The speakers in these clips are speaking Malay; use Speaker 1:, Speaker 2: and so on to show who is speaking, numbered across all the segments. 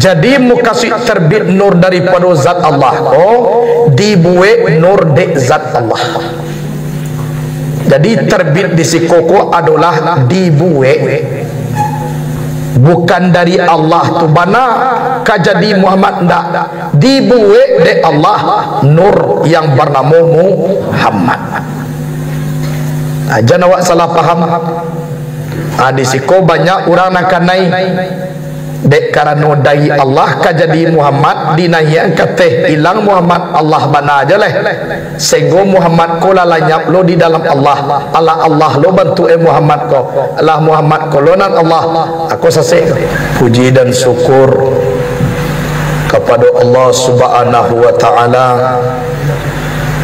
Speaker 1: Jadi mukasih terbit nur daripada zat Allah. Oh, dibuat nur de zat Allah. Jadi terbit di si koko adalah dibuat, bukan dari Allah tu bana kajadi Muhammad ndak, dibuat de Allah nur yang bernama Muhammad. Jangan awak salah faham. Di siko banyak orang nak kanai dek karena dari Allah kajadi Muhammad dinahian kata hilang Muhammad Allah bana aja leh sehingga Muhammad ko lalanyap lo di dalam Allah Allah lo bantu Muhammad ko Allah Muhammad ko lo nan Allah. Aku sasih puji dan syukur kepada Allah Subhanahu wa taala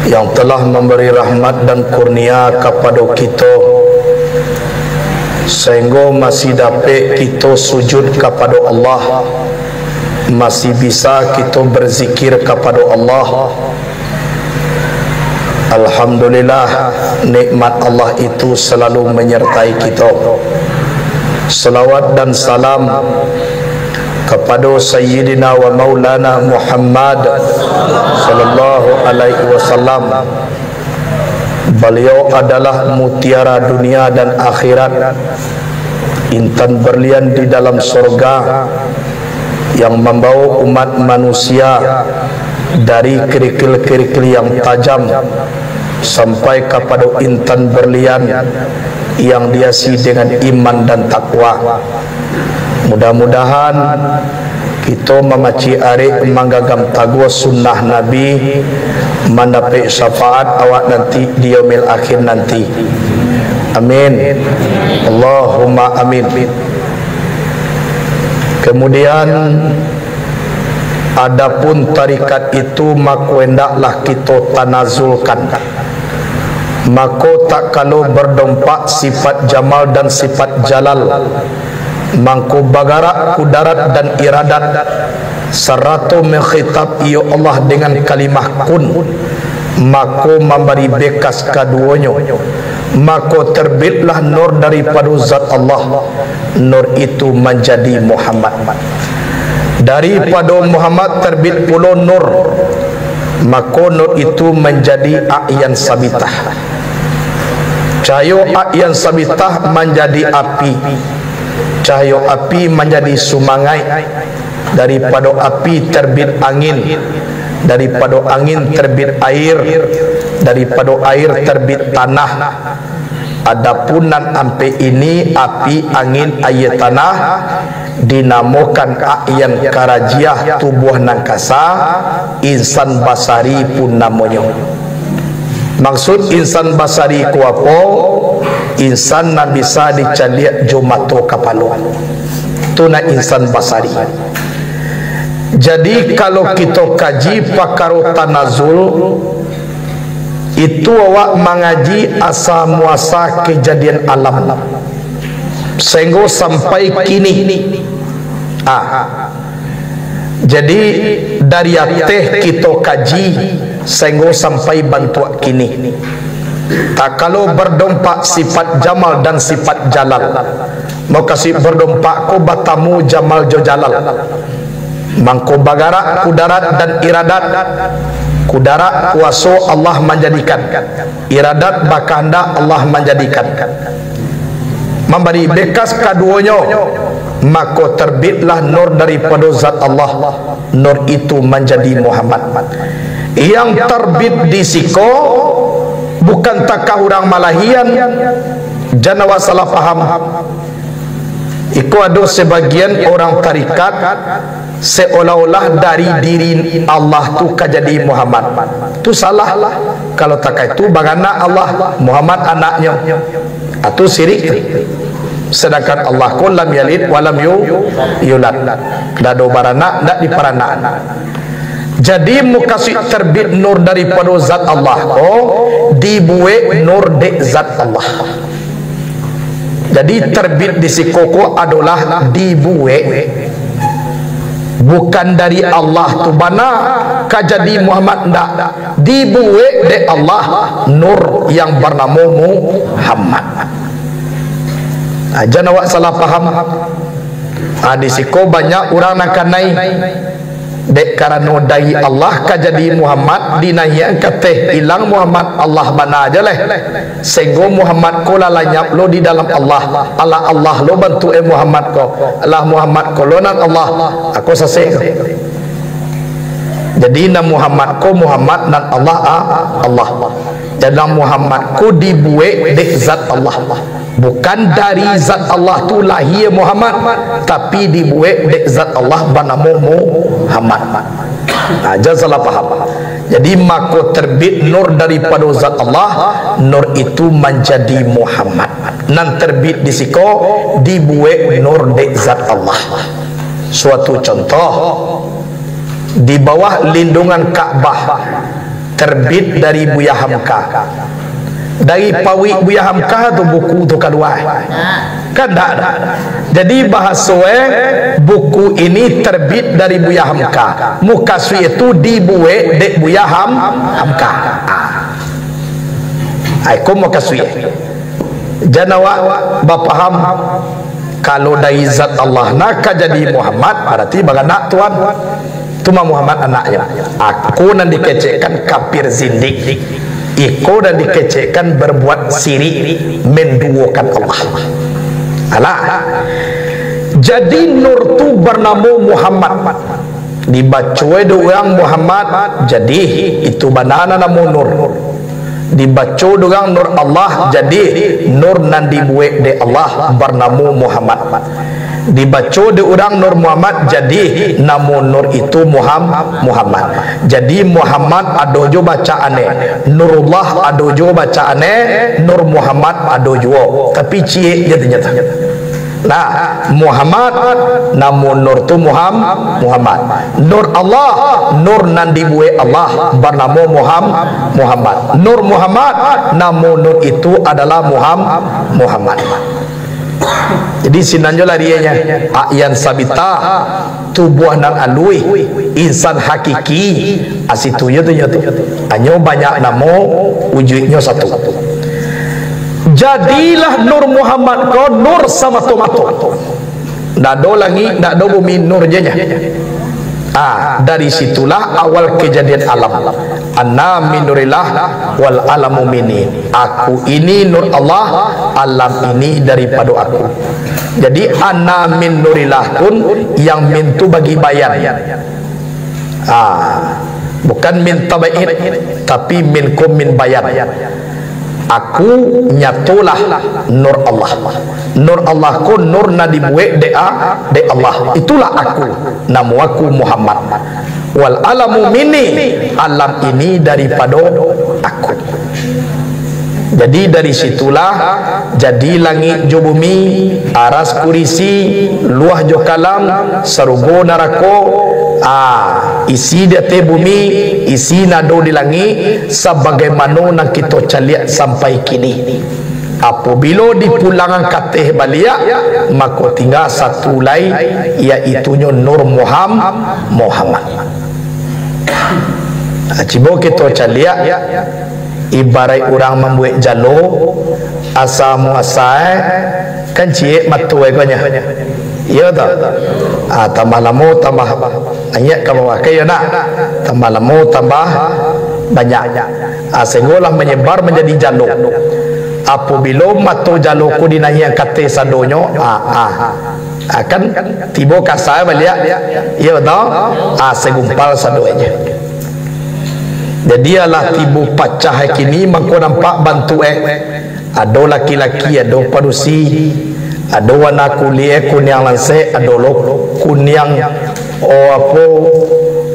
Speaker 1: yang telah memberi rahmat dan kurnia kepada kita sehingga masih dapat kita sujud kepada Allah, masih bisa kita berzikir kepada Allah. Alhamdulillah, nikmat Allah itu selalu menyertai kita. Salawat dan salam kepada Sayyidina wa Maulana Muhammad sallallahu alaihi wasallam. Beliau adalah mutiara dunia dan akhirat, intan berlian di dalam surga yang membawa umat manusia dari kerikil-kerikil yang tajam sampai kepada intan berlian yang dihiasi dengan iman dan takwa. Mudah-mudahan kita memaci arek manggagam tagwa sunnah Nabi mendapat syafaat awak nanti di yaumil akhir nanti. Amin. Allahumma amin. Kemudian adapun tarikat itu maka hendaklah kita tanazulkan. Maka tak kalau berdompak sifat jamal dan sifat jalal, mangku bagarak kudarat dan iradat seratu mengkhitab ya Allah dengan kalimah kun, maka memberi bekas keduanya, maka terbitlah nur daripada zat Allah. Nur itu menjadi Muhammad. Daripada Muhammad terbit pula nur, maka nur itu menjadi a'yan sabitah. Cahaya a'yan sabitah menjadi api, cahaya api menjadi sumangai, daripada api terbit angin, daripada angin terbit air, daripada air terbit tanah. Adapun nan ampe ini api, angin, air, tanah dinamakan a'yan karajiah tubuh nangkasa, insan basari pun namanya. Maksud insan basari ku apa? Insan na bisa dicaliak jumato kapalo. Itu na insan basari. Jadi kalau kita kaji pakaro tanazul, itu awak mengaji asal muasa kejadian alam sehingga sampai kini. Jadi dari ateh kita kaji sehingga sampai bantuan kini. Tak kalau berdompak sifat jamal dan sifat jalal, mau kasih berdompak ko batamu jamal jo jalal, mangko bagarak kudarat dan iradat. Kudarat kuasa Allah menjadikan, iradat bakanda Allah menjadikan, memberi bekas keduanya, maka terbitlah nur daripada zat Allah. Nur itu menjadi Muhammad. Yang terbit di siko bukan takah orang malahian. Jangan awak salah faham. Iku ada sebagian orang tarikat seolah-olah dari diri Allah tu kajadi Muhammad. Tu salah. Kalau tak itu bagaimana Allah Muhammad anaknya? Itu syirik. Sedangkan Allah qul lam yalid wa lam yulad. Dado barana ndak diparana. Jadi mukasih terbit nur daripada zat Allah. Oh, dibuat nur de zat Allah. Jadi terbit di si koko adalah dibuat, bukan dari Allah tu bana kajadi Muhammad ndak, dibuat de Allah nur yang bernama Muhammad. Jangan awak salah faham. Di siko banyak orang nak kanai dek karena dari Allah ka jadi Muhammad dinahian kata hilang Muhammad Allah mana aja leh sehingga Muhammad ko la lanyap lo di dalam Allah Allah lo bantu Muhammad ko Allah Muhammad ko lo nan Allah aku sase jadi na Muhammad ko Muhammad nan Allah Allah dan Muhammad ko dibuat dek zat Allah bukan dari zat Allah tu lahir Muhammad tapi dibuat dek zat Allah bernama Muhammad. Jangan salah paham. Jadi maka terbit nur daripada zat Allah, nur itu menjadi Muhammad. Nan terbit di siko dibuat nur dek zat Allah. Suatu contoh di bawah lindungan Ka'bah terbit dari Buya Hamka. Dari Pawi Buya Hamka tu buku tu keluar kan tak ada. Jadi bahasa buku ini terbit dari Buya Hamka, Mukaswi itu dibuat dek Buya Hamka. Aku Mukaswi janawa bapaham kalau dari zat Allah nak jadi Muhammad berarti bagaimana Tuhan cuma Muhammad anaknya. Aku nanti kecekkan kafir zindik, iko dan dikecekkan berbuat sirik menduakan Allah. Alah. Jadi nur tu bernama Muhammad. Dibaca orang Muhammad jadi itu banana nama nur. Dibaca orang nur Allah jadi nur nan dibuat de Allah bernama Muhammad. Dibaca di orang Nur Muhammad jadi nama nur itu Muhammad. Jadi Muhammad ada jo bacaane, Nurullah ada jo bacaane, Nur Muhammad ada jo. Tapi cie nyata. Nah, Muhammad nama nur tu Muhammad. Nur Allah, nur nan dibuat Allah bernama Muhammad. Nur Muhammad nama nur itu adalah Muhammad. Jadi sinanjola dianya A'yan sabita tubuh nang alui insan hakiki asitunya tu anyo banyak nama wujudnya satu. Jadilah Nur Muhammad ko nur sama tomato. Ndak do langit, ndak do bumi, nur je nya. Dari situlah awal kejadian alam. Anna minurillah wal alamu mini. Aku ini nur Allah, alam ini daripada aku. Jadi anna min nurillah pun yang min tu bagi bayan. Bukan min tabaid tapi minkum min bayan. Aku nyatulah nur Allah. Nur Allah ku nur na dibuat de Allah. Itulah aku. Nama aku Muhammad. Wal alamu mini, alam ini daripada aku. Jadi dari situlah jadi langit jo bumi, aras kurisi, luah jo kalam, sarugo narako, isi dia te bumi, isi nado di langit, sebagaimana nak kita caliak sampai kini. Apabila dipulangan kateh baliak, maka tinggal satu lain, iaitunya Nur Muhammad. Cibo kita caliak ibarat orang membuat jalur asa muasai kan cie matu egonya iya tak tambah lama tambah banyak ke bawah kaya nak tambah lama tambah banyak sehinggalah menyebar menjadi jalur. Apabila matu jalur ku dinaya kate sadonyo akan tiba kasai balik iya tak segumpal sadonya. Jadi ialah tibu pacah kini mangko nampak bantu ada laki-laki ada padusi ada warna kulit kuning lansek ada kuning apa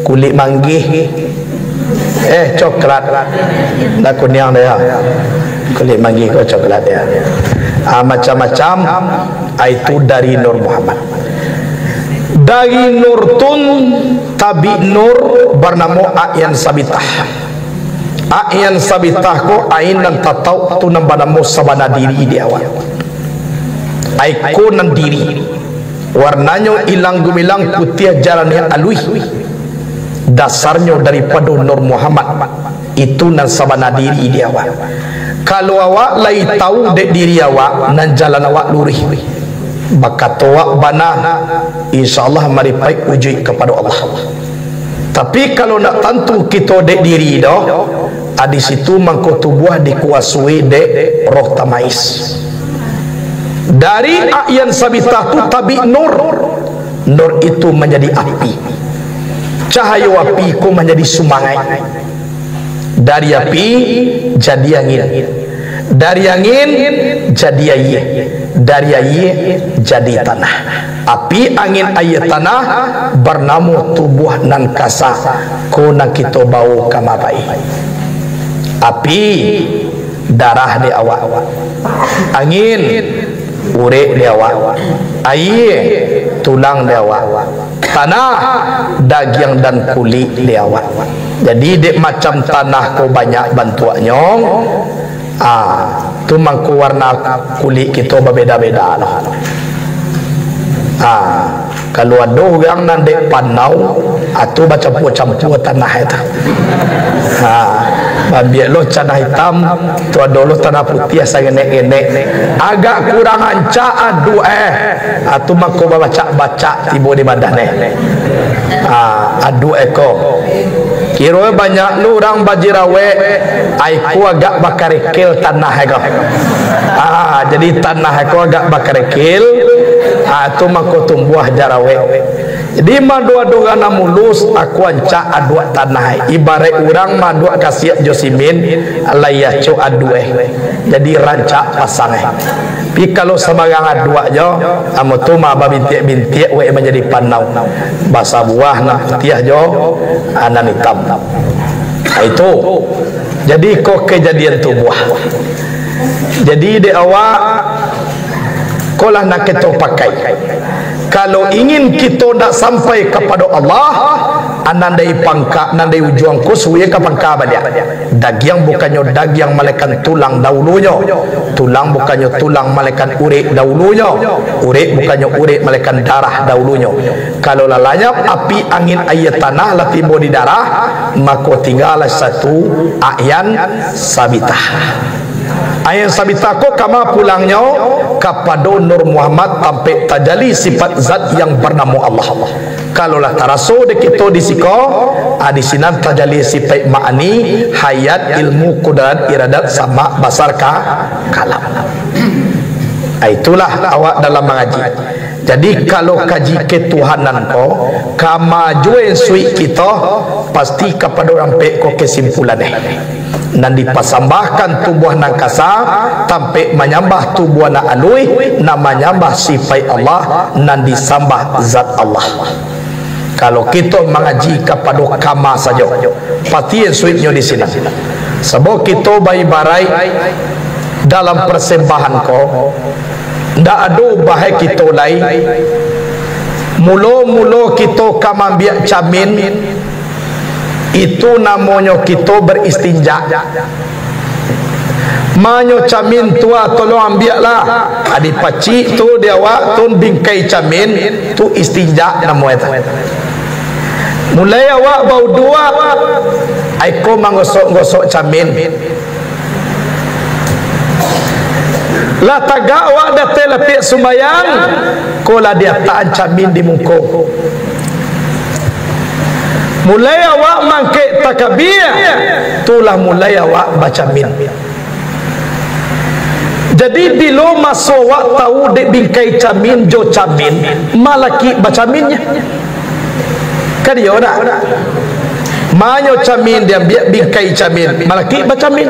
Speaker 1: kulit manggih coklat dah kuning dia kulit manggih ke coklat dia macam-macam itu dari Nur Muhammad. Dari nur tun tabi nur bernama A'yan sabitah. A'yan sabitah ko ain nan tatau tu nan bernama sabana diri dia awak. Aiko nan diri. Warnanya ilang gumilang putih jalan yang alui. Dasarnya daripada Nur Muhammad. Itu nan sabana diri dia awak. Kalau awak lai tahu dek diri awak nan jalan awak lurih. bakat toak bana, insyaAllah mari baik uji kepada Allah. Tapi kalau nak tentu kita dek diri dah, di situ mangko tubuh dikuasai dek roh tamais. Dari ayan sabitah tu tabi nur. Nur itu menjadi api. Cahaya api ku menjadi sumangai. Dari api jadi angin. Dari angin jadi air. Dari air jadi tanah. Api, angin, air, tanah bernama tubuh nan kasa. Ko nak kita bau kamabai. Api darah di awak. Angin urek di awak. Air tulang di awak. Tanah daging dan kulit di awak. Jadi dek macam tanah ko banyak bantuannya. Tu mangku warna kulit kita berbeda-beda lah. Kalau ada orang nan dek panau, tu baca campur tanah itu. Biar lo tanah hitam, tu ada lo tanah putih asal genek-genek. Agak kurang ancak adu tu mangku baca tiba di badan adu eko. Kira banyak lu orang bajirawe, aku agak bakarekil tanah eko. Jadi tanah eko agak bakarekil, tu mangku tumbuh jarawe. Jadi madua-dua na mulus aku ancak adua tanah. Ibarat orang madua kasih josimin layah co adue. Jadi rancak pasang. Tapi kalau sembarang adua jo, amu tu ma bintik-bintik we menjadi panau. Bahasa buah na tiah jo anan hitam. Itu. Jadi kok kejadian tu buah. Jadi di awak kolah nak kita pakai. Kalau ingin kita nak sampai kepada Allah, anandai pangka, anandai ujuang kusuya ke pangka dia. Daging bukannya daging malaikat tulang dahulunya. Tulang bukannya tulang malaikat urik dahulunya. Urik bukannya urik malaikat darah dahulunya. Kalau lalanya api, angin, air, tanah lah timbul di darah, maka tinggallah satu ayan sabitah. Ayat sabitah ko kama pulangnya kepada Nur Muhammad sampai tajali sifat zat yang bernama Allah. Kalau lah taraso de kita di siko, di sini tajali sifat ma'ani, hayat, ilmu, kudrat, iradat sama basar kalam. Itulah awak dalam mengaji. Jadi kalau kaji ketuhanan ko, kamajuan sui kita pasti kepada orang pek ko kesimpulan nan dipasambahkan tubuh nang kasa sampai menyambah tubuh na alui na menyambah sifat Allah nan disambah zat Allah. Kalau kita mengaji kepada kama saja pasti yang suitnya di sini. Sebab kita bayi-barai dalam persembahan ko ndak ada bahai kita lain. Mula-mula kita kam ambil camin, itu namanya kita beristinja. Manyo camin tua tolong ambil lah. Adik pacik tu dia awak tu bingkai camin tu istinja namanya. Mulai awak bau dua, aku menggosok-gosok camin. Lah tagak awak datang lepik sembayang, kola dia tak camin di muka. Mulai awak mangkit takbir, itulah mulai awak baca min. Jadi bila masa awak tahu dek bingkai camin jo camin, malaki baca minnya. Kan dia orang. Manyo camin dia biar bingkai camin, malaki baca min.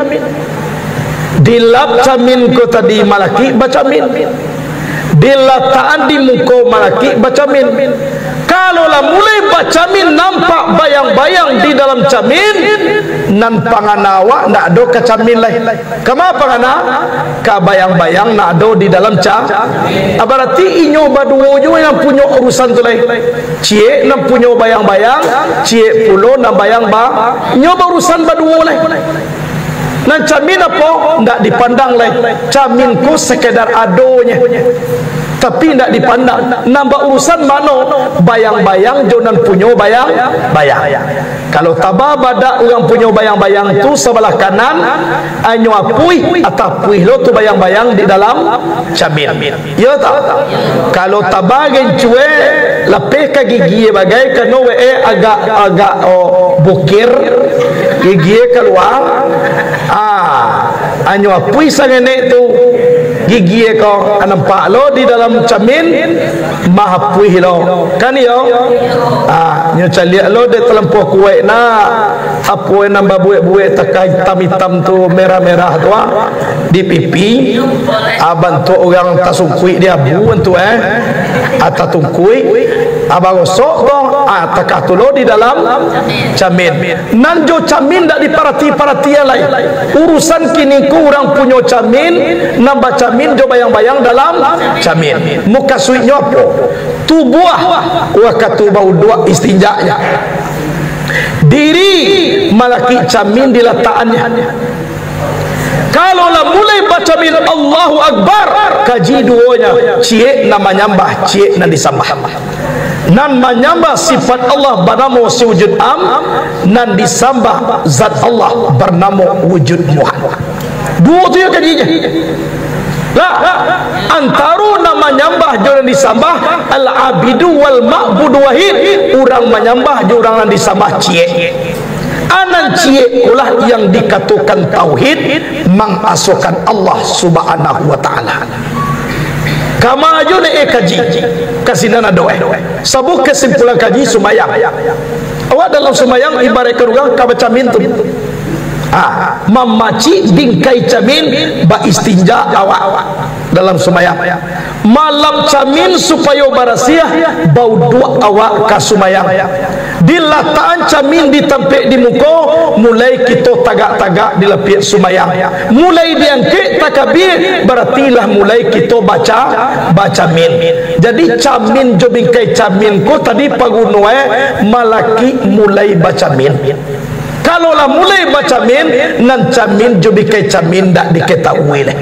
Speaker 1: Dilap camin ko tadi malaki baca min. Dilataan di muka malaki baca min. Kalau lah mulai baca min nampak bayang-bayang di dalam camin, nan panganawa nak ada ke camin lain. Kama pangana? Ka bayang-bayang nak ada di dalam camin. Berarti inyo baduo jo yang punya urusan tu lain. Cie nak punya bayang-bayang, cie pulo nak bayang-bayang, inyo urusan baduo lain. Nan camin apa? Ndak dipandang lain. Camin ku sekedar adonya. tapi tidak dipandang. Nambah urusan mana bayang-bayang jonan punya bayang-bayang. Kalau tabah badak orang punya bayang-bayang tu sebelah kanan anyo apui atau apui lo tu bayang-bayang di dalam camin. Ya tak? Kalau tabah gen cue lepeh ke gigi bagai kano agak bukir gigi keluar anyo apui sangene tu gigi ko nampak lo di dalam camin mahapui lo kan yo nyo caliak lo de terlampau kuat na apa yang nambah buat-buat takai hitam-hitam tu merah-merah tu di pipi bantu orang tasungkui dia buan tu atau tungkui abang gosok tu takah tu lo di dalam camin nanjo camin tak diperhati-perhatian lain urusan kini ku orang punya camin nambah camin jo bayang-bayang dalam camin muka suinya apa tubuh waktu bau dua istinjanya diri malaki camin diletakannya. Kalau lah mulai baca min Allahu Akbar kaji duanya cie nama nyambah cie nan disambah nan menyambah sifat Allah bernama wujud nan disambah zat Allah bernama wujud Muhammad. Dua tu ya kajinya lah antara nama nyambah joran disambah al-abidu wal ma'budu wahid orang menyambah joran disambah cie anan cie ulah yang dikatakan tauhid mengasahkan Allah subhanahu wa ta'ala kama ajo ne kaji kasinana doa sabuk kesimpulan kaji sumayang awak dalam sumayang ibarat kerugang kabaca mintu memaci bingkai camin ba istinja awak dalam sumayang malam camin supaya barasiah bau dua awak ka sumayang dilataan camin ditempe di muka mulai kita tagak-tagak di lepiak sumayang mulai diangkit takabir berartilah mulai kita baca min jadi camin jo bingkai camin ko tadi pagunue malaki mulai baca min. Kalau lah mulai baca min nan camin jo bikai camin dak diketahui leh.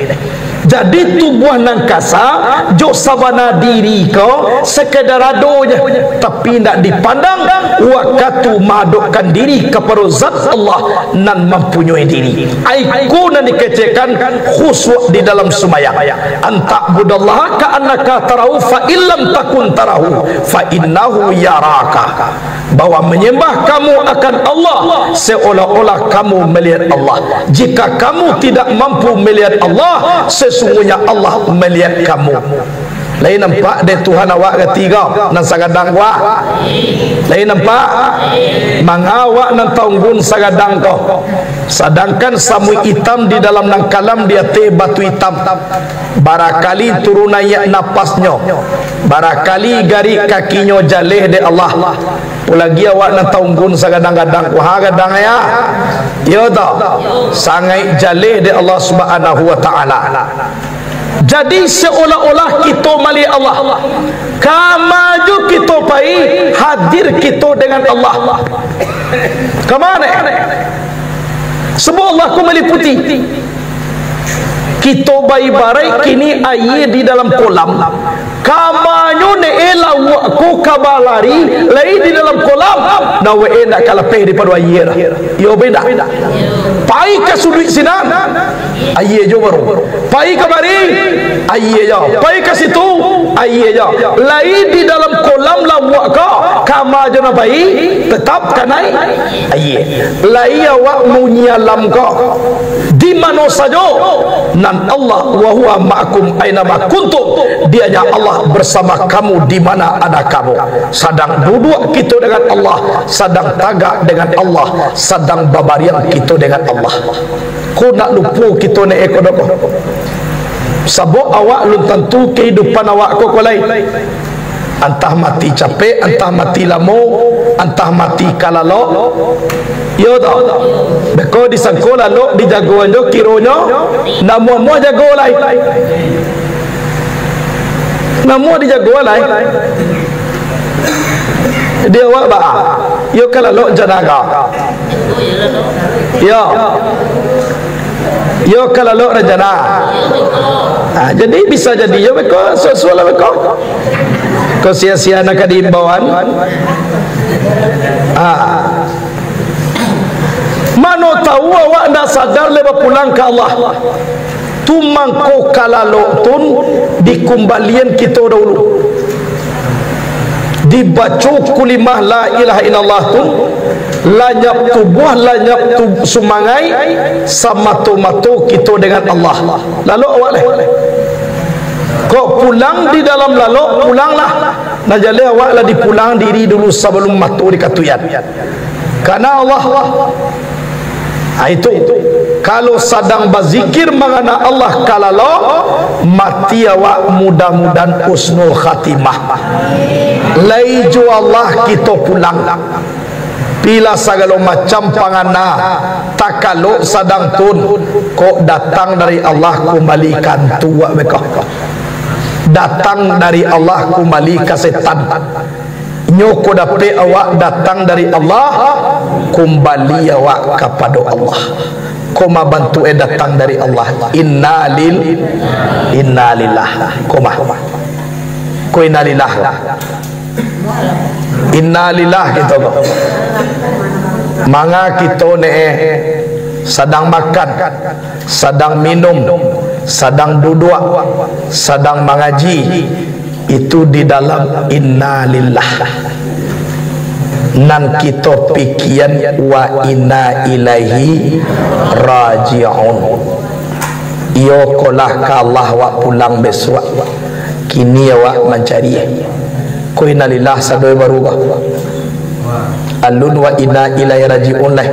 Speaker 1: Jadi tubuh nan kasa jo sabana diri ko sekedar adonya tapi ndak dipandang waktu madukkan diri kepada zat Allah nan mempunyai diri. Aiku nan dikecekan khusyuk di dalam sembahyang. Anta budallaha ka annaka tarahu fa illam takun tarahu fa innahu yaraka. Bahwa menyembah kamu akan Allah seolah-olah kamu melihat Allah. Jika kamu tidak mampu melihat Allah, sesungguhnya Allah melihat kamu. Lain nampak de Tuhan awak ketiga nan sagadang wa. Lain nampak mangawak nan taunggun sagadang ko. Sedangkan samui hitam di dalam nang kalam dia teh batu hitam. Barakali turunaya napasnya. Barakali gari kakinya jaleh de Allah. Lagi awak nak taunggun sagadang-gadang wah gadang ya. Ya tak. Sangai jaleh de Allah Subhanahu wa taala. Jadi seolah-olah kita mali Allah. Kamaju kita pai hadir kita dengan Allah. Kemana? Sebab Allah ku meliputi. Kita bayi barai kini air di dalam kolam. Kamanyo ne ela ku kabalari lai di dalam kolam. Na we nak kalapeh di pada air. Yo beda. Pai ke sudut sinan. Air jo baru. Pai ke mari. Air jo. Pai ke situ. Air jo. Lai di dalam kolam lawak ka. Kama jo na pai tetap kanai air. Lai awak munyalam ka. Di mana saja nan Allah wa huwa ma'akum aina ma kuntum. Dianya Allah bersama kamu di mana ada kamu. Sedang duduk kita dengan Allah, sedang tagak dengan Allah, sedang babarian kita dengan Allah. Ku nak lupa kita ni ekonomi. Sebab awak lu tentu kehidupan awak ko lain. Entah mati capek, entah mati lamo, entah mati kalalo. Yo tak. Beko disangko lalu dijagoan jo kironyo, namu jago lai. Namu dijago lai. Dia awak ba. Yo kalalo janaga. Yo. Yo kalau rajana. Jadi bisa jadi yo beko soal beko. Kau sia-sia nak diimbauan. Mano tahu awak dah sadar lepas pulang ke Allah. Tu mangko kalalo tun dikembalian kita dahulu. Dibaca kulimah la ilaha illallah tu lanyap tubuh lanyap sumangai samatu-matu kita dengan Allah. Lalu awak kok pulang di dalam lalu pulanglah. Nah jadi awak lah dipulang diri dulu sebelum matu di katuyan. Karena Allah itu kalau sedang berzikir mengenai Allah kalalo mati awak mudah-mudahan husnul khatimah. Laiju Allah kita pulang. Bila segala macam pangana takalo sadang tun kok datang dari Allah kembalikan tua mereka. Datang dari Allah kembali ke setan. Nyoko dapat awak datang dari Allah kembali awak kepada Allah. Koma bantu datang dari Allah. Innalillah. Koma. Ko innalillah. Innalillah kita. Manga kita ne sedang makan, sedang minum, sedang duduk, sedang mengaji, itu di dalam innalillah. Nan kita pikiran wa inna ilaihi raji'un. Iyo kolah ke Allah wa pulang besok. Kini awak mencari. Ko innalillah sadoi berubah. Alun wa inna ilaihi raji'un lah.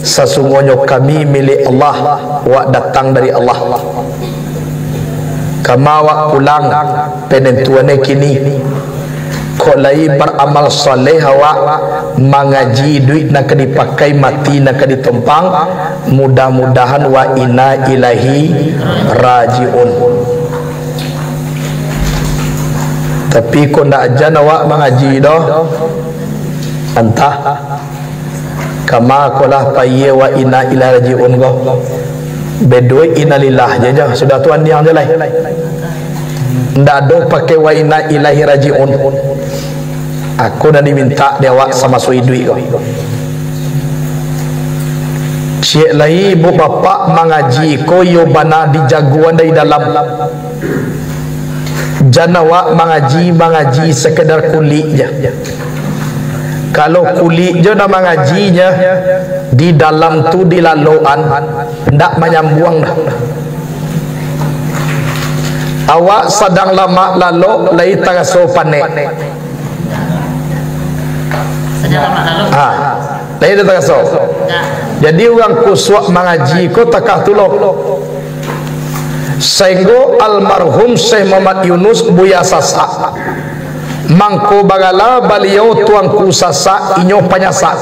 Speaker 1: Sesungguhnya kami milik Allah, wa datang dari Allah. Kama wa pulang penentuannya kini. Kolai beramal soleh wa mengaji duit nak dipakai mati nak ditempang. Mudah-mudahan wa inna ilahi rajiun. Tapi kau nak ajan awak mengaji dah entah kama kolah paye wa inna ila rajiun go bedoi innalillah je sudah tuan yang je lah ndak ada pakai wa inna ilahi rajiun. Aku dah diminta dia awak sama sui duit go cik lai ibu bapa mengaji ko yo bana dijaguan dari dalam janawa mengaji sekedar kulit je. Kalau kulit je nak mengajinya di dalam tu di laluan ndak menyambung dah. Awak sedang lama lalu lai taraso panek. Sedang lama lalu. Lai taraso. Jadi orang kusuk mengaji ko takah tulok. Sehingga almarhum Syekh Muhammad Yunus Buya Sasa mangko bagala beliau tuangku sasa inyo panyasa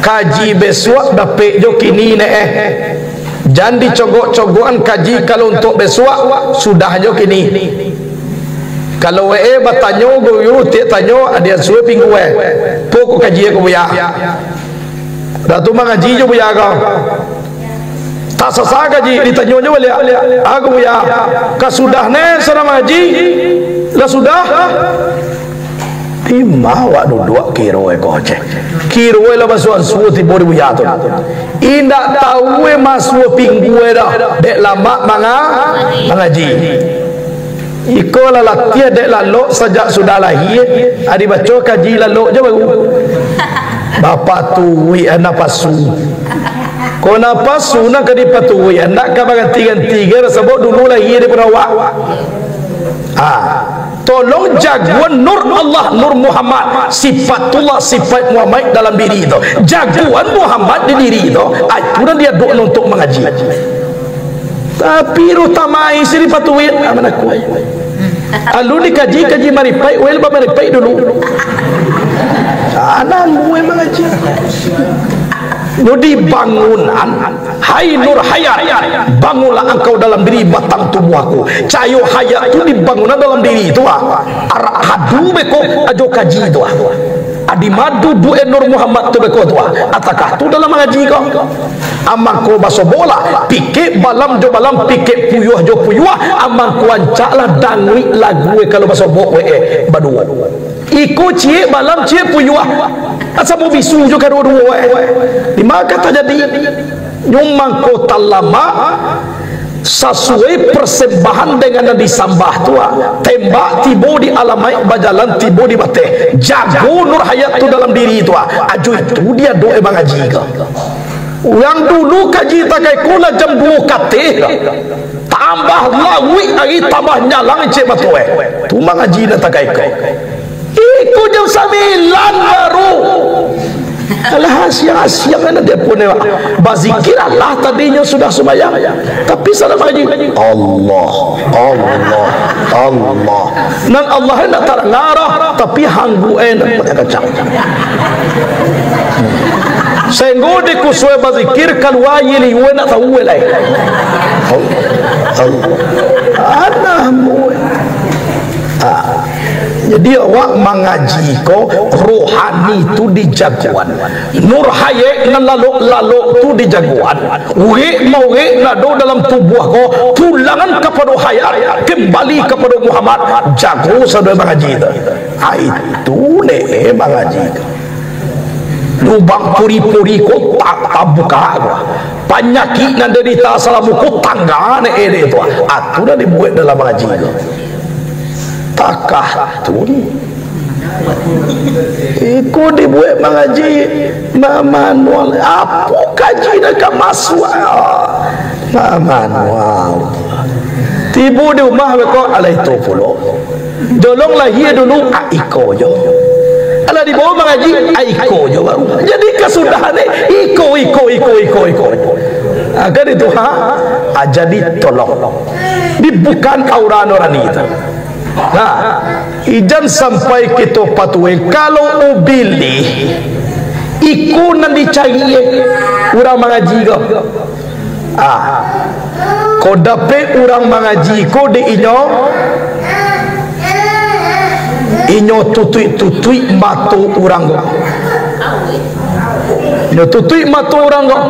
Speaker 1: kaji besok dapat jo kini ne jangan dicogok-cogokan kaji kalau untuk besok sudah jo kini kalau batanyo guru tik tanyo ada suwe pinggu poko kaji ko buya datu mengaji jo buya kau tak sasa kaji ditanyo jo boleh aku buya kasudah ne sana mengaji lah sudah timah wak duduk kiro ko cek kiro lah basuan suwe tibori buya tu indak tahu masuk pinggu dah dek lama mengaji iko lah latihan dek lalu sejak sudah lahir adi baca kaji lalu je baru bapa tuwi anak pasu kau nak pasu nak kadi patuwi anak kabar tiga sebab dulu lahir daripada awak. Tolong jaguan nur Allah, nur Muhammad, sifatullah, sifat Muhammad dalam diri itu. Jaguan Muhammad di diri itu, itu dia doa untuk mengaji. Tapi rutamai sini patuit mana ku. Lalu dikaji maripai, well maripai dulu. Anak mu mengaji. Nudi bangunan, hai nur hayat, bangunlah engkau dalam diri batang tubuhku. Cayo hayat itu dibangunlah dalam diri itu. Arah hadu beko ajo kaji itu. adi madu du'e Nur Muhammad tu bekotwa atakah tu dalam ngaji kau amang ko baso bola pikir balam jo balam pikir puyuh jo puyuh amang ko ancak lah dangui lagu kalau baso bo badua ikut cie balam cie puyuh asa mau bisu jo kadua-dua di maka terjadi nyumang ko talama sesuai persembahan dengan yang disambah tua tembak tibo di alamai bajalan tibo di bate jago nur hayat tu dalam diri itu aju itu dia doa bang haji ke yang dulu kaji takai kula jam 2 kate tambah lawi lagi tambah nyalang cek batoe tu bang haji na takai ke iku jam 9 baru alah siang-siang kan dia pun bazikir Allah tadinya sudah sembahyang tapi salam haji Allah nan Allah hendak ngarah tapi hanggu enak kacang sehingga dia kusue bazikir keluar yili nak tahu lai anakmu jadi awak mengaji ko rohani tu dijagoan nur hayek nan lalu tu dijagoan uge mauge nado dalam tubuh ko tulangan kepada hayat kembali kepada Muhammad jago saudara mengaji itu le mengaji lubang puri-puri ko tak buka penyakit nan derita salamu ko tangga ne itu atu dah dibuat dalam mengaji takah tu iku dibuat mengaji manual apa kaji nak masuk manual tibu di rumah kau alai tu pula jolong lahir dulu iko jo ala di bawah mengaji iko jo baru jadi kesudahan iko agar itu jadi tolong di bukan auran orang itu. Nah, ijan sampai kita patuhi kalau ubili iku nan dicari orang mengaji kau kau dapat orang mengaji kau di inyo tutui matu orang kau inyo tutui matu orang kau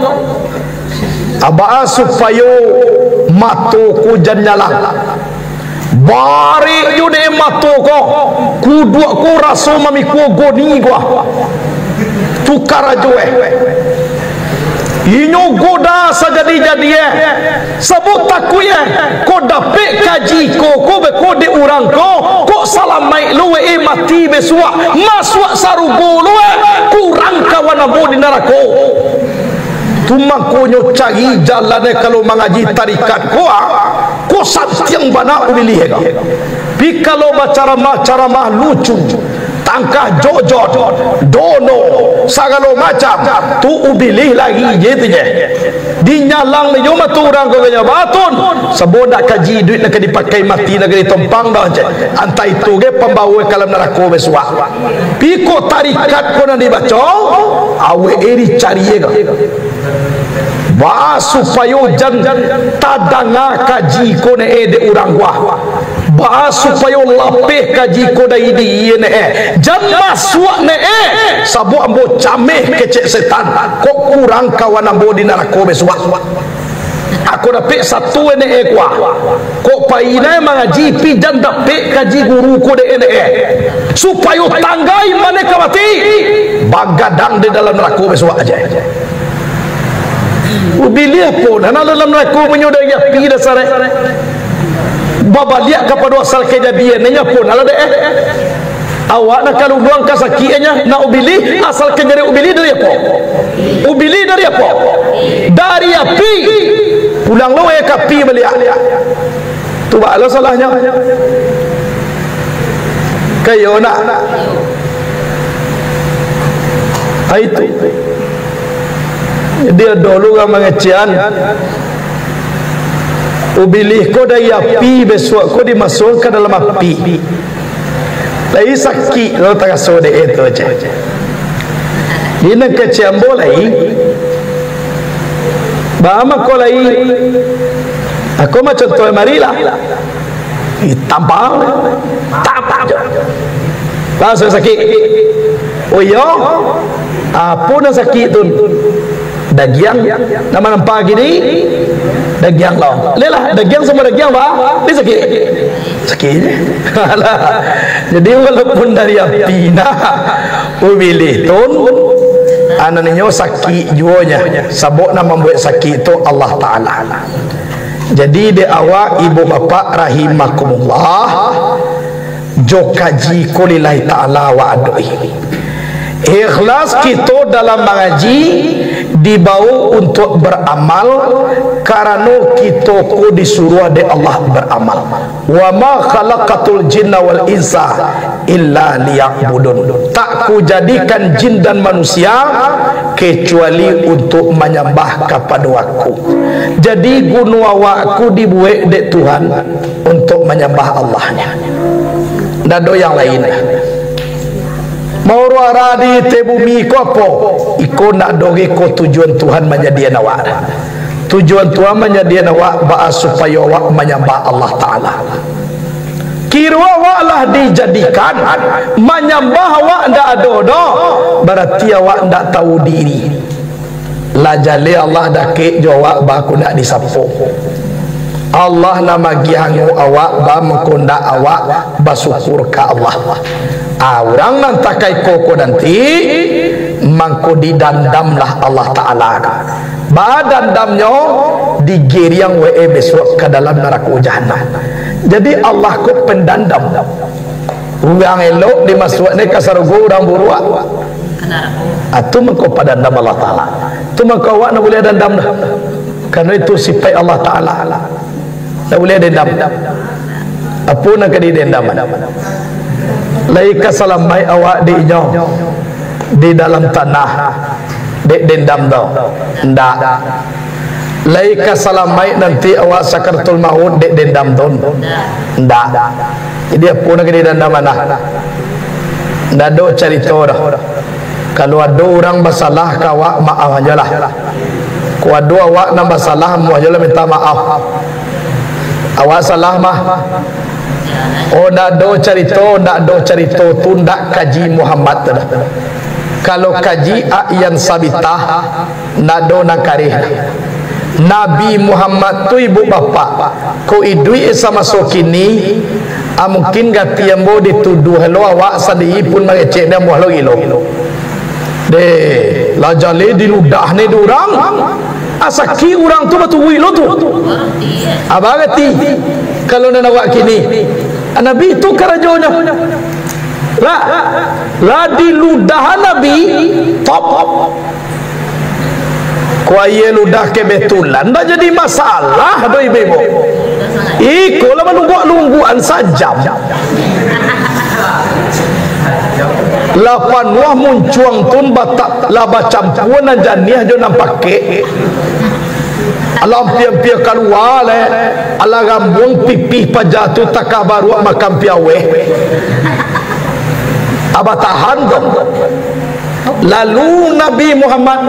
Speaker 1: abah supaya matu ku jan nyalang bari jude matu ko kudua ko raso mami ko goni gua tukar ajoe inyo goda sajadi-jadi sebut takuye ko dapet kaji ko be ko de urang ko salamai luwe mati besua masuk sarugo luwe kurang kawan abo di neraka tumang ko nyo cari jalan kalau mengaji tarikat ko satyang bana umili hega pi kalau cara lucu tangkah jojot dono sagalo macam tu ubilih lagi jetinya dinyalang le yoma tu orang ko ganya batun sebodak kaji duit nak dipakai mati nak ditompang dah je antai tu ge pembawa kalam neraka besua pi ko tarikat ko nan dibaca awe eri cari hega ba supaya jan tadanga kaji ko ne de urang gua ba supaya lapeh kaji ko dai di ne jan masuk ne sabu ambo cameh kecek setan kok kurang kawan ambo di neraka besua aku dapat satu ne gua kok paina mengaji pi jan dapat kaji guru ko de ne supaya tanggai mana kawati bagadang di dalam neraka besua aja ubili pun ana dalam neraka menyodai pi dasar baba lihat kepada asal kejadian nya pun ala de awak nak kalau buang kasakinya nak ubili asal kejadian ubili dari apa dari api pulang lo ke api balik tu baklah salahnya kayo nak itu dia dulu kan mengecian ubilih ko dari api besok ko dimasukkan dalam api lai sakit lo tak sode itu aja ini kecian boleh bahama ko lai aku macam contoh marilah tambah Langsung sakit. Oh iya. Apa nak sakit tu? Dagiang. Nama nampak gini. Dagiang lah. Lelah dagiang sama dagiang bah. Ni sakit. Sakit je. Jadi walaupun dari api nak pilih tun anaknya sakit juanya. Sabuk nak membuat sakit tu Allah Taala. Jadi di awak ibu bapa rahimakumullah, jo kaji kulillahi ta'ala wa adui. Ikhlas kita dalam mengaji dibawa untuk beramal karena kita ku disuruh oleh Allah beramal. Wa ma khalaqatul jinna wal insa illa liya'budun. Tak ku jadikan jin dan manusia kecuali untuk menyembah kepada aku. Jadi gunu awakku dibuat dek Tuhan untuk menyembah Allahnya. Dan do yang lain. Mau radi te bumi ko apa? Iko nak doge ko tujuan Tuhan menjadi awak. Tujuan Tuhan menjadi awak ba supaya awak menyembah Allah Taala. Kira awak lah dijadikan menyembah awak ndak ada dah. Berarti awak ndak tahu diri. La jale Allah dak ke jawab ba aku nak disapu. Allah nama gihangu awak ba mengkondak awak bersyukur ke Allah. Orang nan takai koko nanti mangko didandamlah Allah Taala. Ba dandamnya digeriang besok ke dalam neraka jahanam. Jadi Allah ku pendandam. Orang elok dimasukne ke surga orang buruk. Atu mangko padandam Allah Taala. Tu mangko awak nak boleh dandam dah. Karena itu sifat Allah Taala. Tak boleh dendam. Apa nak kena dendam? Laika salamai awak di dalam tanah dek dendam dah. Ndak. Laika salamai nanti awak sakaratul maut dek dendam tu. Ndak. Jadi apa nak kena dendam mana? Ndak ada cerita dah. Kalau ada orang bersalah ke awak maaf aja lah. Kalau ada awak nak bersalah mu aja lah minta maaf. Awak salah mah. Oh nak do cerita tu nak kaji Muhammad dah. Kalau kaji yang sabitah nak do nak karih. Nabi Muhammad tu ibu bapa. Ko idui sama sokini mungkin gati yang bo dituduh lo awak sadi pun mengecek dah muah lo gilo. De la jale diludah ni durang. Asaki orang tu batu wilo tu. Abagati kalau nak awak kini. Nabi itu kerajonya. La diludah Nabi top. Kuaya ludah ke betulan dah jadi masalah do ibu. Iko lah lungguan sajam. Lapan wah muncuang tun batak laba campuran janiah jo nampak ke. Alam piang-piang keluar le. Ala gambung pipih pajatu takabaru makam piawe. Aba tahan dong. Lalu Nabi Muhammad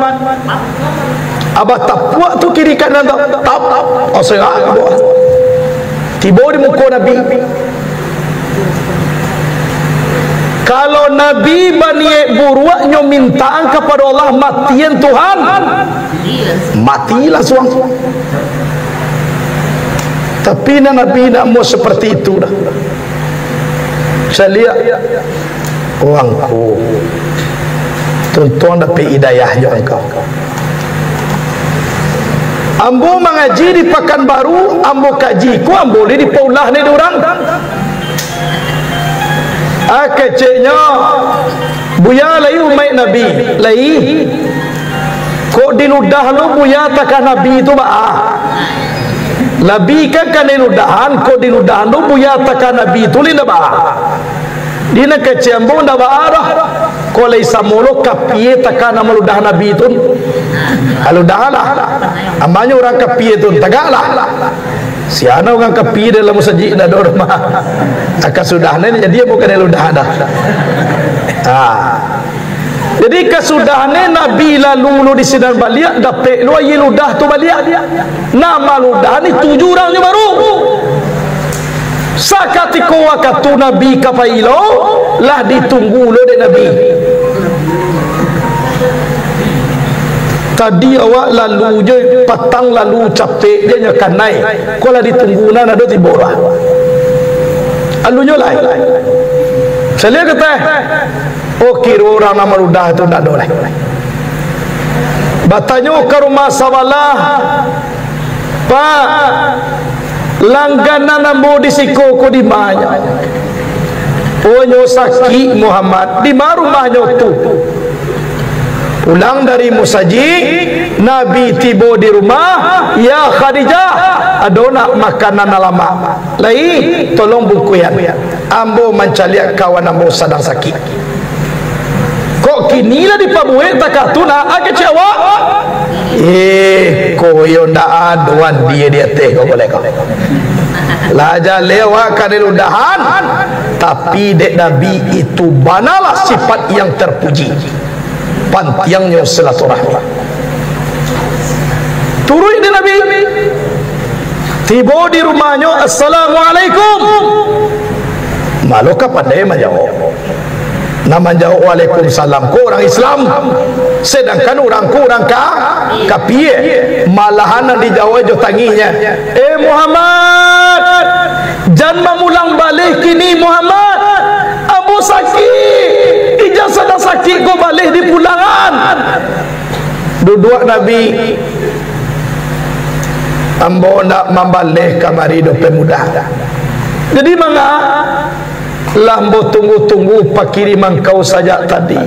Speaker 1: aba tapuak tu kiri kanan tap. Oh saya tiba di muka Nabi. Kalau Nabi baniak buruaknya mintaan kepada Allah matian Tuhan, matilah suang. Tapi Nabi nak mau seperti itu dah. Saya lihat orangku, tuan-tuan dapat hidayah je engkau. Ambo mengaji di Pekanbaru, ambo kaji ku ambo boleh di Paulah ni orang. Keceknya buya lai umat Nabi lai kok diludah lu buya takkan Nabi itu ba Nabi kan diludahan kok diludahan lu buya takkan Nabi itu lina ba dina kecembo nda ba arah kok lai samolo kapiye takkan meludah Nabi itu aludahlah amanya orang kapiye itu tagalah siana orang kapi dalam masjid dah ada rumah. Akan sudahnya jadi bukan ludah dah. Jadi kesudahnya Nabi lalu di sinar balik dapat lu ayi ludah tu balik. Nama ludah ni 7 orangnya baru. sakatiko wakatu Nabi kapailo lah ditunggu lo de Nabi. Tadi awak lalu je petang lalu capek dia nyakan naik. Kalau ditunggu na ada tibolah. Alu nyolai. Saya kata, oh kira orang nama rudah itu tak boleh. Batanya ke rumah sawalah, Pak, langganan ambo di siko ko di mana? Oh nyosaki Muhammad di mana rumahnya tu? Pulang dari musaji, Nabi tiba di rumah, ya Khadijah, ada nak makanan lama. Lai, tolong bukuyan. Ambo mencaliak kawan ambo sedang sakit. Kok kini lah dipabuhin tak tuna agak cewa? Koyo ndak aduan dia teh kau boleh kau. Laja lewat kaniludahan, tapi dek Nabi itu banalah sifat yang terpuji. Pantiangnya silaturahmi. Turun di Nabi, tiba di rumahnya, Assalamualaikum. Malu ka pandai menjawab. Nama jawab Waalaikumsalam. Kau orang Islam, sedangkan orang kapie. Malahan dijawab jo tanginya. Muhammad, jangan mengulang balik kini Muhammad. Abu sakit. Ijazah dah sakit kau balik di pulangan. Duduk Nabi, ambo nak membalik kamari do pemuda. Jadi mangga lambo tunggu-tunggu pakiriman kau saja tadi.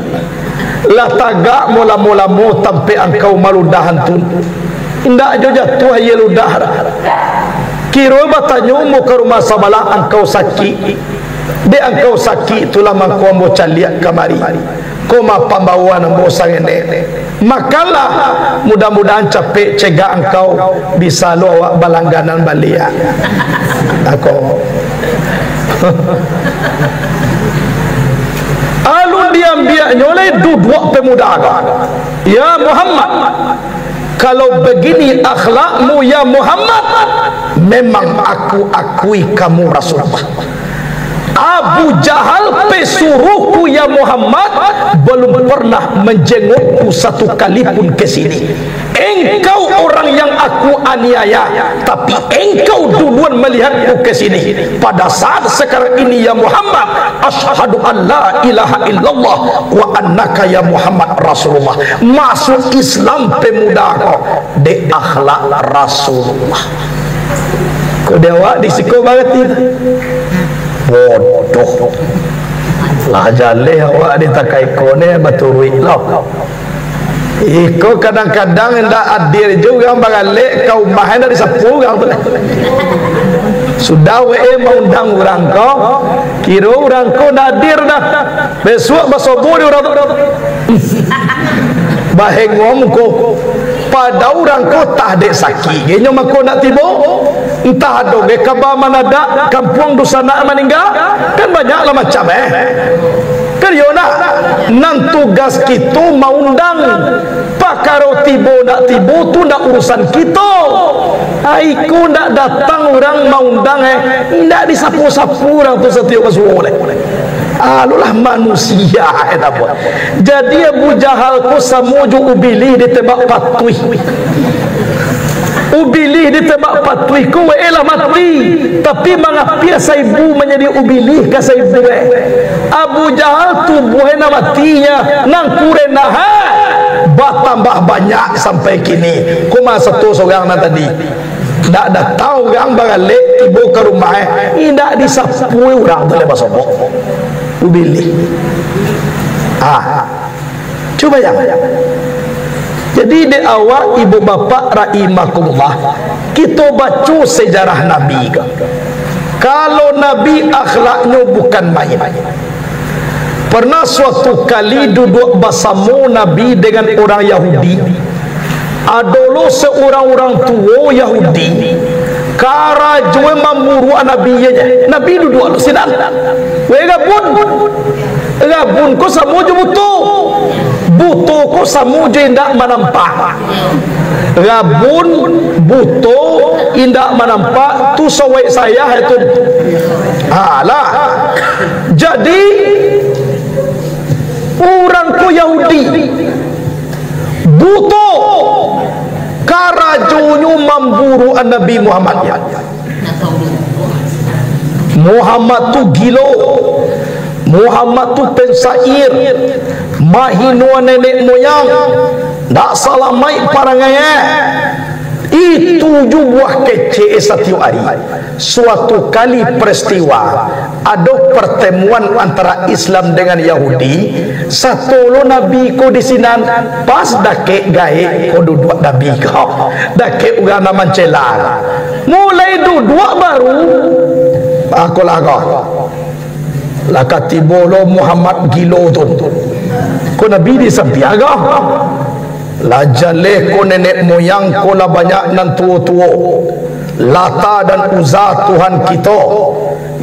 Speaker 1: Lah tagak mula-mula mu sampai engkau maludahan tu. Indak jo jatuh ye ludah. Kiro batanyo mu ke rumah sabalah engkau sakit. De engkau sakit itulah mangko ambo caliak kamari. Koma pembawaan ambo sangene. Makalah mudah-mudahan capek cegah engkau bisa lo awak balangganan balia. Aku alun diam-diamnya oleh dua pemuda. Ya Muhammad, kalau begini akhlakmu ya Muhammad, memang aku akui kamu Rasulullah. Abu Jahal pesuruhku ya Muhammad belum pernah menjengukku satu kali pun ke sini. Engkau orang yang aku aniaya, tapi engkau duluan melihatku ke sini. Pada saat sekarang ini ya Muhammad, asyhadu an la ilaha illallah wa annaka ya Muhammad Rasulullah. Masuk Islam pemuda kau de akhlak Rasulullah. Kau dewa disiko banget ini. Bodoh lah jale awak ditakai kone baturi lah. Iko kadang-kadang hendak hadir juga bangale kau mahen dari sapu kau tu. Sudah mau undang orang kau, kira orang kau hadir dah. Besok basobo di orang tu. Bahengom ko pada orang kau tak ada sakit. Genyo mako nak tibo. Entah ada ke kabar mana dak kampung dusana meninggal kan banyaklah macam kan yo nak tugas kita mau undang pakaro tibo nak tibo tu nak urusan kita. Aiku nak datang orang mau undang ndak disapu-sapu orang tu setiap masuk oleh. Alulah manusia apa. Jadi Abu Jahal ko samuju ubili ditembak patui. Ubili ditembak patui ko elah mati. Tapi mengapa saibu menjadi ubili ka saibu Abu Jahal tubuhnya matinya nang kurena bertambah banyak sampai kini. Ko masa tu seorang tadi ndak ada tahu gang balik ibu ke rumah ndak disapu orang tu lepas sobok ubili. Coba yang jadi di awal ibu bapa rahimakumullah kita baca sejarah Nabi ke. Kalau Nabi akhlaknya bukan main. Pernah suatu kali duduk bersama Nabi dengan orang Yahudi. Adolo seorang orang tua Yahudi karajwe mamuru Nabi-nya. Nabi duduk sidang. Wega bun ko samuju butu. buto ko samujo indak manampak, rabun buto indak manampak tu sawai saya itu. Alah, jadi orang ko Yahudi buto karajonyo memburu Nabi Muhammad. Muhammad tu gilo, Muhammad tu pensair, mahinu nenek moyang, tak salah mai parangaya. Itu juga kece satu hari. Suatu kali peristiwa, ada pertemuan antara Islam dengan Yahudi. Satu lo Nabi ko di sinan, pas dake gae ko duduk Nabi ko, dake uga nama celang. Mulai duduk baru, aku laga. Laka tibolo Muhammad gilo tu. Ko Nabi di sampiaga. La jale ko nenek moyang ko la banyak nan tua-tua, Lata dan Uzza Tuhan kita.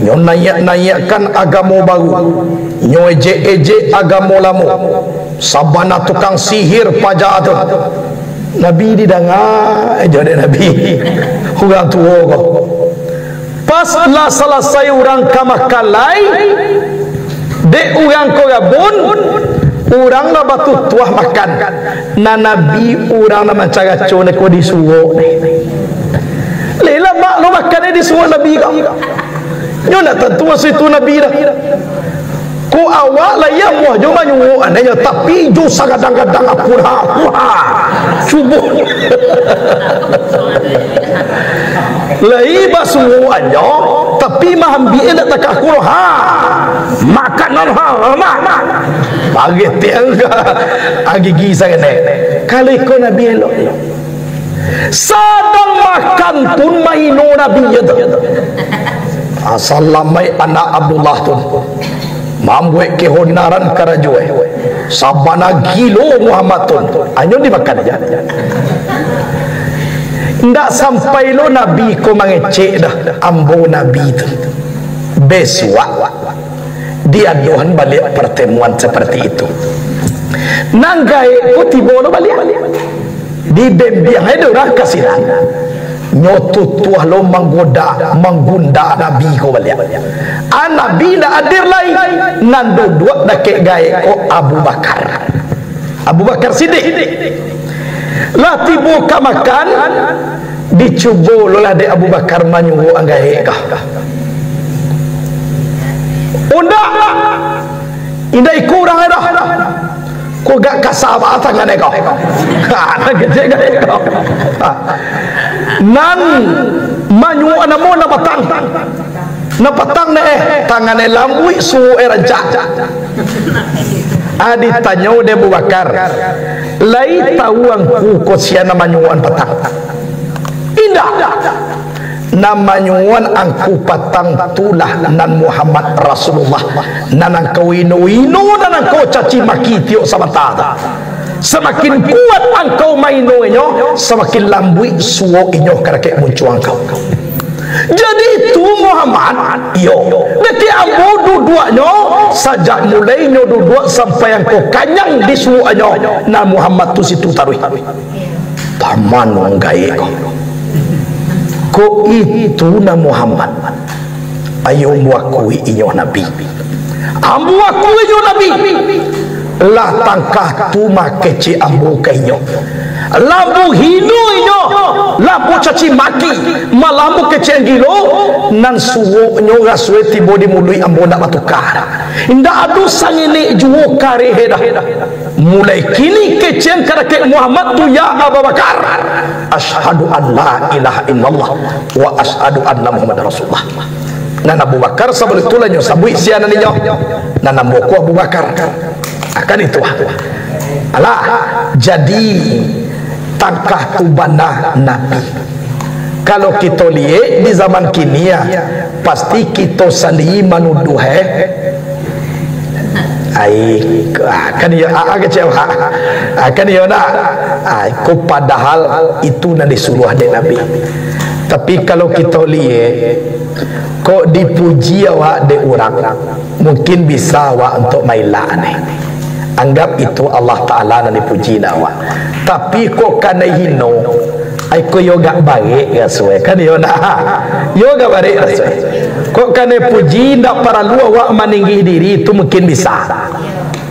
Speaker 1: Nyo nayak-nayakkan agama baru, nyo eje-eje agama lama. Sabana tukang sihir pajak tu. Nabi didengar jadi Nabi orang tua ko. Pas lah selesai orang kamakalai, dek orang ko gabun, orang na batu tuah makan. Na Nabi orang na mencaga cone ko disuwo. Lela mak lo makan di suwo Nabi kau. Nyo nak tentu situ Nabi dah. Ko awak lah ya muah jo manyu ananya tapi jo sagadang-gadang apura. Cubuh. Lai basuwo anyo tapi mahambi nak takak ko ha. Makanan ha mak. Bagi tiangga agigi sangat. Kali ko Nabi elok. Sadang makan pun maino Nabi itu. Assalamai anak Abdullah tu. Mamwe ke honaran karajue. Sabana gilo Muhammad tu. Anyo dimakan aja. Ndak sampai lo Nabi ko mangecek dah ambo Nabi tu. Besok dia dohan balik pertemuan seperti itu. Nanggai ko tibo lo balik. Di bembiang ada orang kasihan. Nyotu tuah lo menggoda menggunda Nabi ko balik. Nabi dah hadir lain nan duduk dake gae ko Abu Bakar. Abu Bakar Siddiq. Lah tibo ka makan dicubo lo lah de Abu Bakar manyuwo anggae kah. Unda indah kurang dah. Ko gak kasaba tangan kau. Ana gede gede kau. Nan manyu anamo na batang. Na patang na tangan lambui su raja. Adi tanyau de Abu Bakar. Lai tahu angku ko sia na manyuan patang. Indah. Namanyuan angku patang tulah nan Muhammad Rasulullah nan angkau ino-ino nan angkau caci maki tiok samata. Semakin kuat angkau maino inyo, semakin lambui suwo inyo karakek muncul angkau. Jadi itu Muhammad yo deki ambo duduknya sajak mulai nyo duduk sampai angkau kanyang di suwo inyo nan Muhammad tu situ tarui. Taman nggae ko. Ko itu na Muhammad ayo muakui inyo Nabi ambu akui inyo Nabi lah tangkah tu makece ambu kainyo lambu hinu inyo lambu caci maki malambu kece gilo nan suwo nyo gaswe tibo di mului ambu nak batukar indah adu sangini juwo kare dah mulai kini kece karakek Muhammad tu ya Abu Bakar asyhadu an la ilaha illallah wa asyhadu anna Muhammad Rasulullah. Nan Abu Bakar sabul tulanyo sabui siana ninyo nan namoko Abu Bakar akan itu alah jadi tangkah tubana Nabi. Kalau kita lihat di zaman kini ya pasti kita sendiri menuduh kan ya agak kecewa kan ya nak ko padahal itu nanti suruh ada Nabi. Tapi kalau kita lihat kok dipuji awak de orang mungkin bisa awak untuk maila ni anggap itu Allah Ta'ala na dipuji nawa. Tapi kok kana hino ai ko yoga baik ya suwe kan yo na yoga baik ya suwe kok kana puji ndak para lu awak maninggi diri itu mungkin bisa,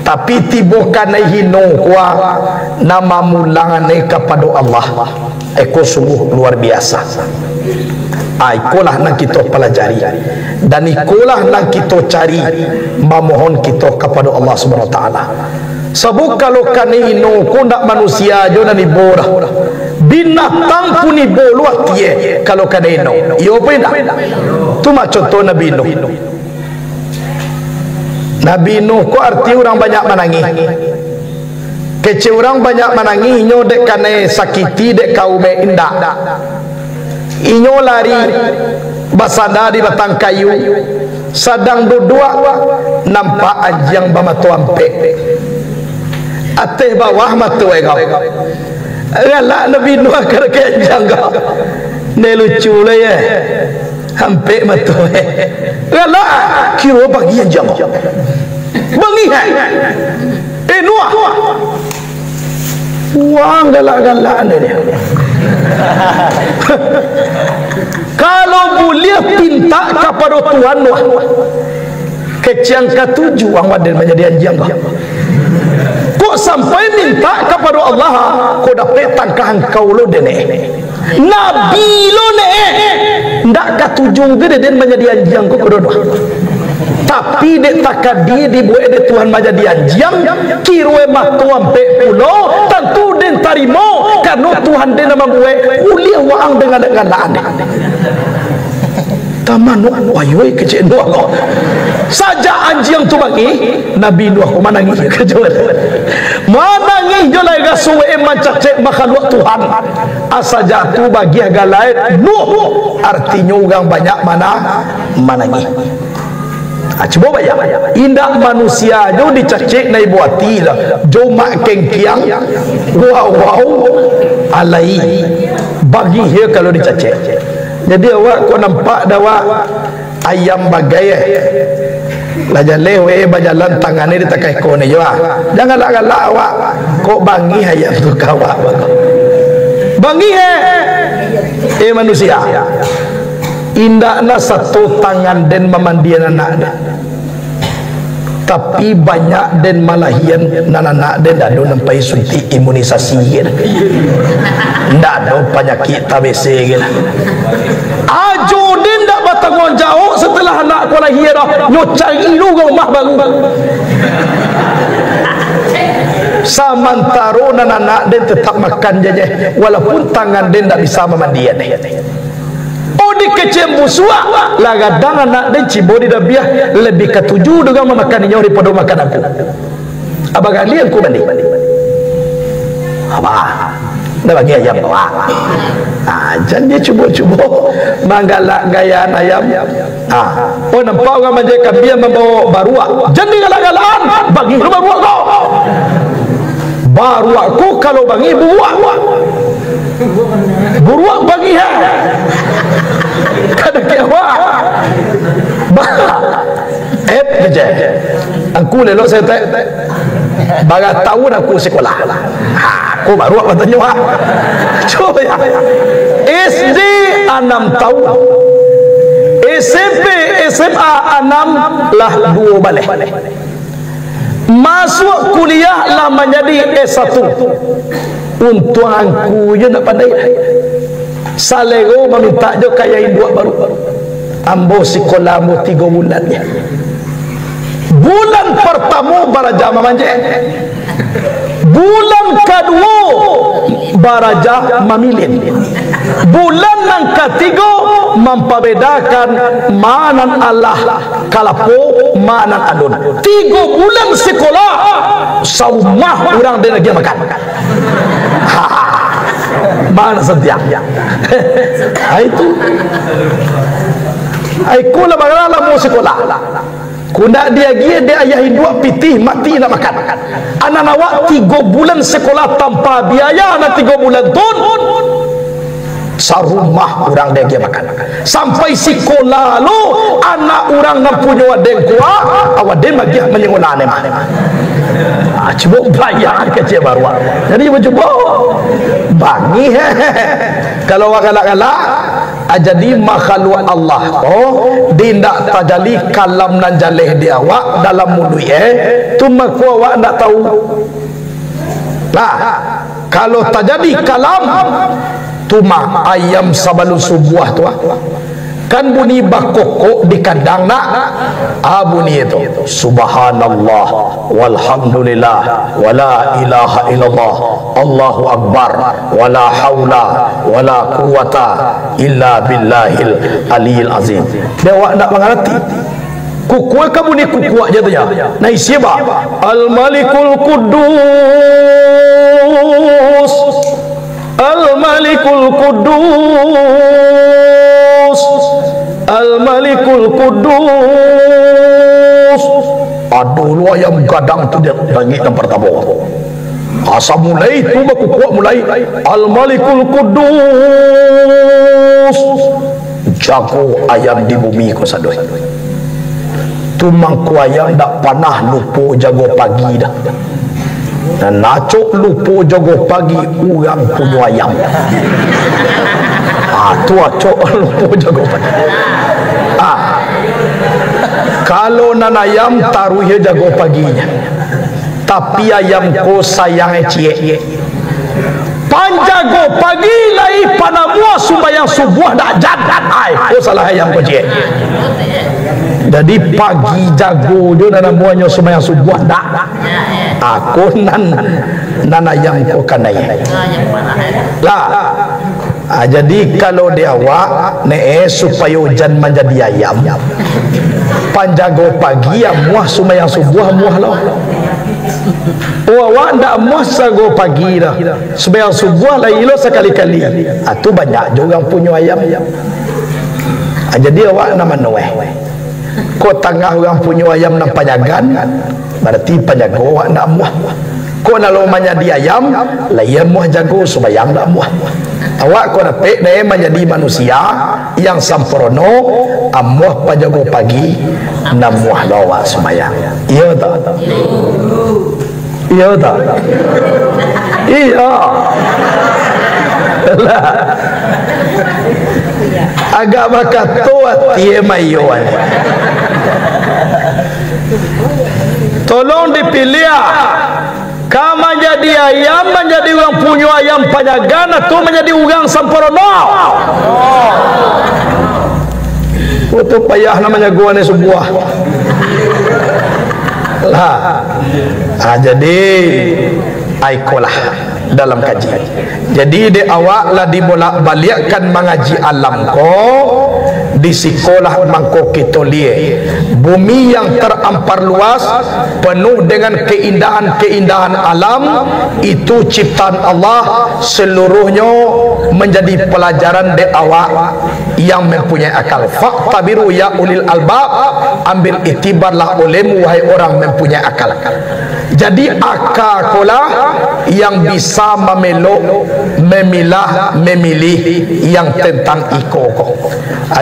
Speaker 1: tapi tibo kana hino kwa nama mulangane kepada Allah eko sungguh luar biasa. Ikolah nak kita pelajari dan ikolah nak kita cari memohon kita kepada Allah Subhanahu Wa Taala. Sebab kalau kanino ko ndak manusia jo dan ibora binatang pun ibolu atie kalau kanino iyo benda tu macam contoh Nabi Nuh. Nabi Nuh ko arti orang banyak menangis, kece orang banyak menangis nyo dek kane sakiti dek kaum indah inyo lari basada di batang kayu sadang duduk nampak anjing bamatu ampe ateh bawah matu ego galak Nabi Nuh kar ke anjing go ne lucu le ya ampe matu galak kiro bagi anjing bangi Nuh wang galak-galak ni kalau boleh pinta kepada Tuhan keciang ketujuh ang waden menjadi anjing kok sampai minta kepada Allah kau dapat tangkahan kau lo dene Nabi lo ne ndak ketujuh gede den menjadi anjing kau kedua tapi dek takkan dia dibuat de Tuhan menjadi anjing kirwe matu ampe pulau tentu den tarimo karena Tuhan den membuat uliah waang dengan laan taman wayoi kecil Nuh saja anjing tu bagi Nabi Nuh ko manangis kejual manangis jo lai gasuwe mancacek makhluk Tuhan asaja tu bagi galait Nuh artinya orang banyak mana manangis. Coba bayang indah manusia jo dicacik na ibu hati lah jo mak kengkiang wow alai bagi dia kalau dicacik. Jadi awak kau nampak dawa ayam bagai lajan lewe bajalan tangannya ditakai kau ni jo jangan galak awak kok bangi ayam tu kawak bangi manusia indahna satu tangan den memandian anak den tapi banyak den malahian anak den dah nampai suntik imunisasi ndak ada penyakit TBC gitu ajo den dak bertanggung jawab setelah anak ko lahir dah nyo cari rumah baru samantaro anak den tetap makan jaje walaupun tangan den tak bisa memandian di kecem busua lagadang anak dan cibodi dabiah lebih ketujuh dengan memakan nyawa daripada makan aku abang kalian ku mandi abah dah bagi ayam bawa jangan dia cuba-cuba manggalak gaya ayam oh nampak orang menjaga biar membawa baruak jangan dia galak-galakan bagi baruak kau baruak ku kalau bagi buruak bagi kada kiawa kerja aku lelok saya baga tahun aku sekolah aku baru apa tanya coba ya SD 6 tahun SMP SMA 6 lah 2 balik masuk kuliah lah menjadi S1 untuk aku je nak pandai salego meminta je kaya dua baru ambo sekolah mu 3 bulan ya bulan pertama baraja mamanje bulan kedua baraja mamilin bulan yang ketiga memperbedakan manan Allah kalapo manan alun 3 bulan sekolah saumah orang dia lagi makan mana setiap itu aku lah bagaimana mau sekolah kuda dia gia dia ayah dua pitih mati nak makan anak awak 3 bulan sekolah tanpa biaya anak 3 bulan tun sarumah orang dia makan. Sampai sekolah lo anak orang mempunyai adeng kuah, awak dia bagi menyekolah ni mah. Cuba bayar kecil baru. Jadi cuba bagi kalau awak galak-galak jadi makhluk Allah dindak tajali kalam nan jaleh dia awak dalam mulut tu maku awak nak tahu. Nah, kalau terjadi kalam tu mah ayam sabalu subuh tu kan bunyi bakokok di kandang nak bunyi itu subhanallah walhamdulillah wala ilaha illallah Allahu akbar wala haula wala quwata illa billahil aliyil azim. Dia awak nak mengerti kukuak kamu ni kukuak je tu ya. Nah siapa? Al Malikul Quddus, Al Malikul Quddus, Al Malikul Quddus. Aduh lu ayam gadang tu dia langit yang pertama. Asal mulai tu kukuak mulai Al Malikul Quddus. Jago ayam di bumi ko sadoi. Tumang kuayang tak panah lupa jago pagi dah. Dan nacok lupa jago pagi orang punya ayam. Tu acok lupa jago pagi. Kalau nan ayam taruh dia jago paginya. Tapi ayam ko sayang cie. Panjago pagi lai panamua sumbayang subuh dak jadan ai. Salah ayam ko cie. Jadi pagi jago dia nak buahnya sembahyang subuh dak. Aku nan ayam ko kanai. Lah. Jadi kalau dia awak supaya hujan menjadi ayam. Panjago pagi muah sembahyang subuh muah lah. Awak ndak muah sago pagi dah. Sembahyang subuh lah ilo sekali-kali. Tu banyak juga punya ayam. Jadi awak nama noeh. Kau tengah orang punya ayam nak panjagan, berarti panjago awak nak muah. Kau nak lomanya di ayam, layan muah jago sembahyang nak muah. Awak kau dapat dia menjadi manusia yang sempurna, muah panjago pagi, nak muah lawa sembahyang. Iya tak? Iya tak? Iya. Agak bakal tua dia mayuan. Tolong dipilih kamu menjadi ayam, menjadi orang punya ayam panjagan atau menjadi orang sempurna. Itu payah namanya gua ni sebuah lah. Jadi aikolah dalam kaji. Jadi di awak lah dibolak-balikkan mengaji alam ko di sekolah mangko kita lihat bumi yang terampar luas penuh dengan keindahan-keindahan alam itu ciptaan Allah seluruhnya menjadi pelajaran di awak yang mempunyai akal. Fa'tabiru ya ulil albab, ambil itibarlah olehmu wahai orang mempunyai akal. Jadi akal kolah yang bisa memeluk, memilah, memilih yang tentang iko.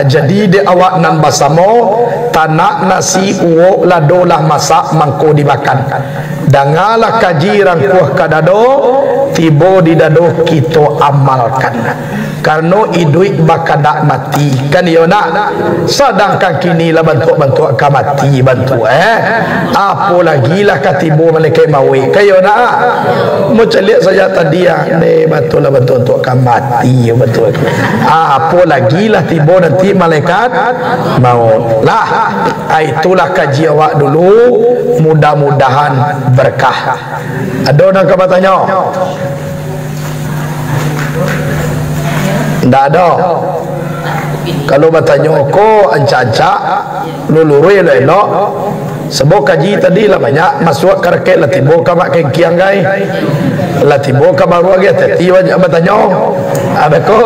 Speaker 1: Jadi di awak nan basamo tanak nasi uok ladolah masak mangko dimakan. Dangalah kaji rangkuh kadado tibo di dado kita amalkan. Karena iduit bakadak mati kan ya nak. Sedangkan kini lah bantu ka mati bantu apa lagi lah katibo malaikat mawi kayo nak. Macam lihat saja tadi ni bantu lah bantu untuk ka mati betul. Apa lagi lah tibo nanti malaikat maut lah. Itulah kaji awak dulu, mudah-mudahan berkah. Ada orang kabatanya? Tak ada. Kalau bertanya ko ancak-ancak lulurui elok sebab kaji tadi lah banyak masuk kerket lah tiba ke mak kiang gai lah tiba ke baru lagi tadi banyak bertanya apa ko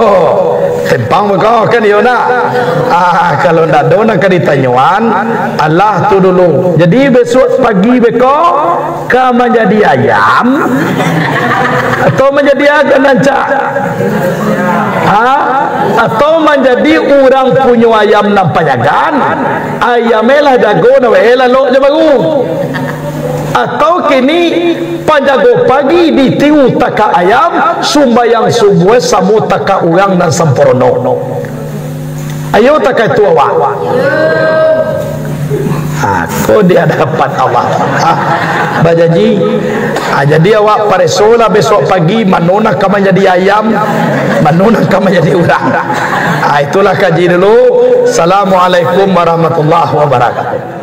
Speaker 1: tempang kau kan dia nak. Kalau ndak ada nak ditanyuan, Allah tu dulu. Jadi besok pagi beko kau menjadi ayam atau menjadi agan ancak? Atau menjadi orang punya ayam nampanyagan, ayam elah dago na elah lo je baru. Atau kini panjago pagi di tiu taka ayam, sumbayang subuh samu taka orang dan sempurno. Ayo taka itu awak. Kau di hadapan Allah. Bajaji. Jadi awak paresola besok pagi manona kamu jadi ayam, manona kamu jadi orang. Itulah kaji dulu. Assalamualaikum warahmatullahi wabarakatuh.